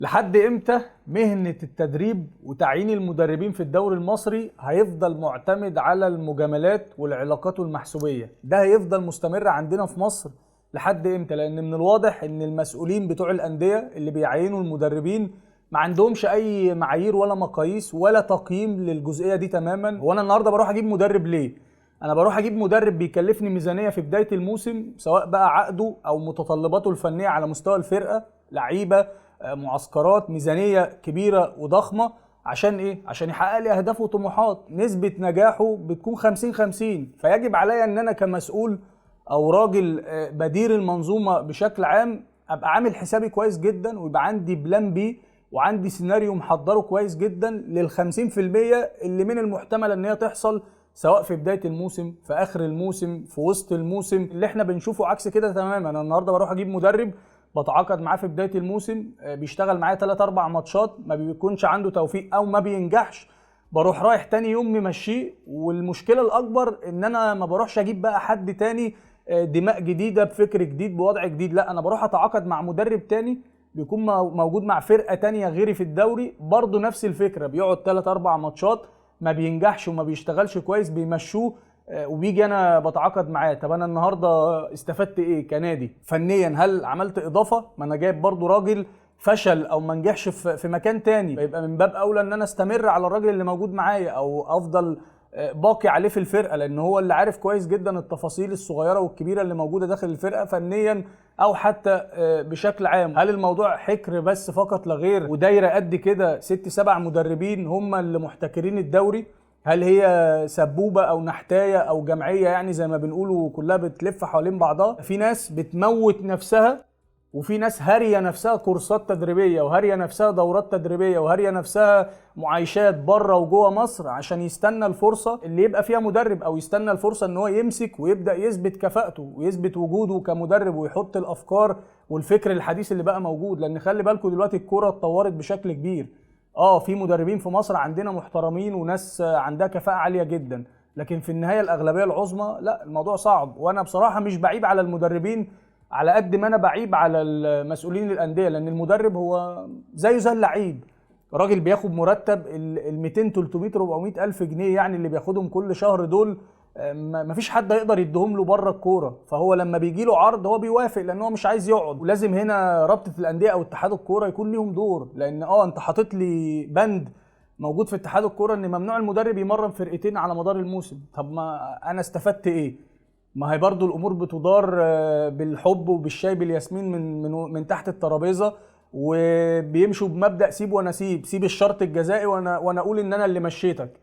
لحد امتى مهنة التدريب وتعيين المدربين في الدوري المصري هيفضل معتمد على المجاملات والعلاقات والمحسوبية؟ ده هيفضل مستمر عندنا في مصر لحد امتى؟ لان من الواضح ان المسؤولين بتوع الأندية اللي بيعينوا المدربين ما عندهمش اي معايير ولا مقاييس ولا تقييم للجزئية دي تماما. وانا النهاردة بروح اجيب مدرب ليه؟ انا بروح اجيب مدرب بيكلفني ميزانية في بداية الموسم، سواء بقى عقده او متطلباته الفنية على مستوى الفرقة، لعيبة، معسكرات، ميزانيه كبيره وضخمه. عشان ايه؟ عشان يحقق لي اهداف وطموحات. نسبه نجاحه بتكون 50-50. فيجب عليا ان انا كمسؤول او راجل بدير المنظومه بشكل عام ابقى عامل حسابي كويس جدا، ويبقى عندي بلان بي وعندي سيناريو محضره كويس جدا لل50% اللي من المحتمل ان هي تحصل، سواء في بدايه الموسم، في اخر الموسم، في وسط الموسم. اللي احنا بنشوفه عكس كده تماما. انا النهارده بروح اجيب مدرب، بتعاقد معاه في بدايه الموسم، بيشتغل معايا 3-4 ماتشات، ما بيكونش عنده توفيق او ما بينجحش، بروح رايح تاني يوم ممشيه. والمشكله الاكبر ان انا ما بروحش اجيب بقى حد تاني دماء جديده بفكر جديد بوضع جديد، لا، انا بروح اتعاقد مع مدرب تاني بيكون موجود مع فرقه تانيه غيري في الدوري، برضه نفس الفكره، بيقعد 3-4 ماتشات ما بينجحش وما بيشتغلش كويس، بيمشوه وبيجي انا بتعاقد معاه. طب انا النهارده استفدت ايه كنادي فنيا؟ هل عملت اضافه؟ ما انا جايب برضو راجل فشل او ما نجحش في مكان تاني، فيبقى من باب اولى ان انا استمر على الراجل اللي موجود معايا او افضل باقي عليه في الفرقه، لان هو اللي عارف كويس جدا التفاصيل الصغيره والكبيره اللي موجوده داخل الفرقه فنيا او حتى بشكل عام. هل الموضوع حكر بس فقط لا غير ودايره قد كده 6-7 مدربين هم اللي محتكرين الدوري؟ هل هي سبوبة أو نحتاية أو جمعية يعني زي ما بنقولوا كلها بتلف حوالين بعضها؟ في ناس بتموت نفسها، وفي ناس هارية نفسها كورسات تدريبية، وهارية نفسها دورات تدريبية، وهارية نفسها معايشات بره وجوه مصر عشان يستنى الفرصة اللي يبقى فيها مدرب، أو يستنى الفرصة إن هو يمسك ويبدأ يثبت كفاءته ويثبت وجوده كمدرب ويحط الأفكار والفكر الحديث اللي بقى موجود. لأن خلي بالكم دلوقتي الكورة اتطورت بشكل كبير. في مدربين في مصر عندنا محترمين وناس عندها كفاءة عالية جدا، لكن في النهاية الأغلبية العظمى لا، الموضوع صعب. وأنا بصراحة مش بعيب على المدربين على قد ما أنا بعيب على المسؤولين الأندية، لأن المدرب هو زيه زي اللعيب، راجل بياخد مرتب ال 200 300 400 ألف جنيه، يعني اللي بياخدهم كل شهر دول مفيش حد هيقدر يديهم له بره الكوره. فهو لما بيجي له عرض هو بيوافق لان هو مش عايز يقعد. ولازم هنا رابطه الانديه او اتحاد الكوره يكون ليهم دور، لان انت حاطط لي بند موجود في اتحاد الكوره ان ممنوع المدرب يمرن فرقتين على مدار الموسم. طب ما انا استفدت ايه؟ ما هي برضو الامور بتدار بالحب وبالشاي بالياسمين من تحت الترابيزه، وبيمشوا بمبدا سيب وانا سيب، سيب الشرط الجزائي وانا اقول ان انا اللي مشيتك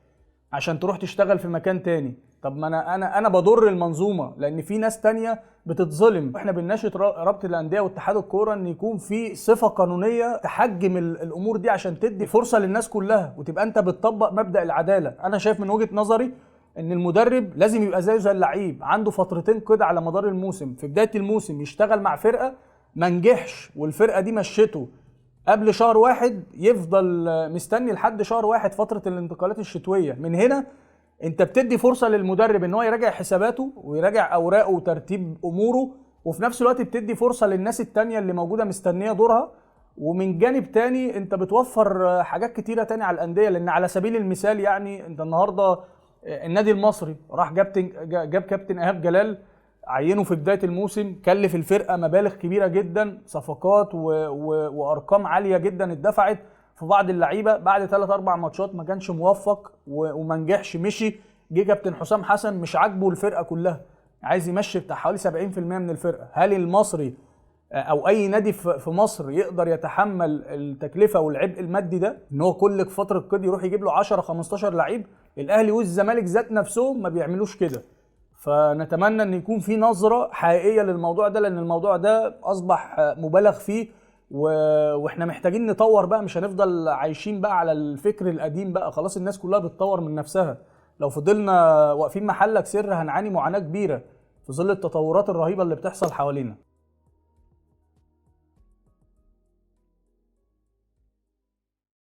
عشان تروح تشتغل في مكان تاني. طب ما انا بضر المنظومه، لان في ناس تانية بتتظلم. احنا بنناشد رابطه الانديه واتحاد الكوره ان يكون في صفه قانونيه تحجم الامور دي عشان تدي فرصه للناس كلها، وتبقى انت بتطبق مبدا العداله. انا شايف من وجهه نظري ان المدرب لازم يبقى زيه زي اللعيب، عنده فترتين كده على مدار الموسم. في بدايه الموسم يشتغل مع فرقه ما نجحش والفرقه دي مشته، قبل شهر واحد يفضل مستني لحد شهر واحد فترة الانتقالات الشتوية. من هنا انت بتدي فرصة للمدرب ان هو يراجع حساباته ويراجع اوراقه وترتيب اموره، وفي نفس الوقت بتدي فرصة للناس التانية اللي موجودة مستنية دورها. ومن جانب تاني انت بتوفر حاجات كتيرة تانية على الاندية. لان على سبيل المثال يعني انت النهاردة النادي المصري راح جاب كابتن ايهاب جلال، عينه في بدايه الموسم، كلف الفرقه مبالغ كبيره جدا، صفقات وارقام عاليه جدا اتدفعت في بعض اللعيبه. بعد 3-4 ماتشات ما كانش موفق وما نجحش، مشي. جه كابتن حسام حسن مش عاجبه الفرقه كلها، عايز يمشي بتاع حوالي 70% من الفرقه. هل المصري او اي نادي في مصر يقدر يتحمل التكلفه والعبء المادي ده، ان هو كل فتره قيد يروح يجيب له 10-15 لعيب؟ الاهلي والزمالك ذات نفسهم ما بيعملوش كده. فنتمنى ان يكون في نظرة حقيقية للموضوع ده، لان الموضوع ده اصبح مبالغ فيه واحنا محتاجين نطور بقى. مش هنفضل عايشين بقى على الفكر القديم بقى، خلاص الناس كلها بتطور من نفسها. لو فضلنا واقفين محلك سر هنعاني معاناة كبيرة في ظل التطورات الرهيبة اللي بتحصل حوالينا.